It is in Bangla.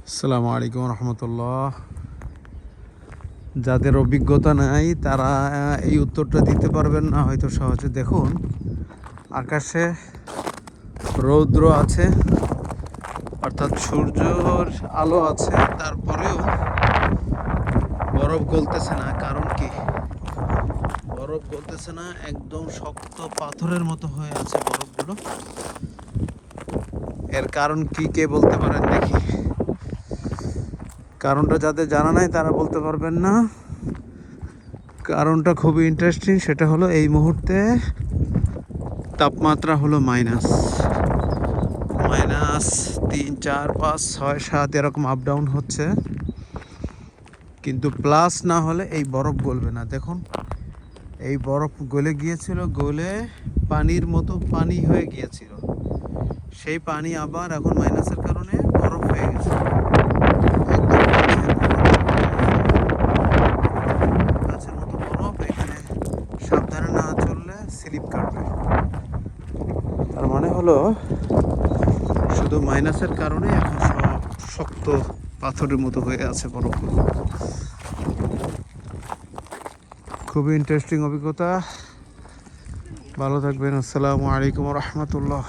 আসসালামু আলাইকুম রহমতুল্লাহ। যাদের অভিজ্ঞতা নাই তারা এই উত্তরটা দিতে পারবেন না হয়তো সহজে। দেখুন, আকাশে রৌদ্র আছে, অর্থাৎ সূর্যর আলো আছে, তারপরেও বরফ গলতেছে না। কারণ কি? বরফ গলতেছে না, একদম শক্ত পাথরের মতো হয়ে আছে বরফগুলো। এর কারণ কি, কে বলতে পারেন দেখি? কারণটা যাদের জানা নাই তারা বলতে পারবেন না। কারণটা খুবই ইন্টারেস্টিং। সেটা হলো এই মুহূর্তে তাপমাত্রা হলো মাইনাস 3, 4, 5, 6, 7 এরকম আপ ডাউন হচ্ছে, কিন্তু প্লাস না হলে এই বরফ গলবে না। দেখুন, এই বরফ গলে গিয়েছিল, গলে পানির মতো পানি হয়ে গিয়েছিল। সেই পানি আবার এখন মাইনাসের কারণে বরফ হয়ে গেছে। গাছের মতো বরফ, এখানে সাবধানে না চললে স্লিপ কাটবে। তার মানে হলো শুধু মাইনাসের কারণে এখন সব শক্ত পাথরের মতো হয়ে আছে বরফগুলো। খুবই ইন্টারেস্টিং অভিজ্ঞতা। ভালো থাকবেন। আসসালামু আলাইকুম রহমতুল্লাহ।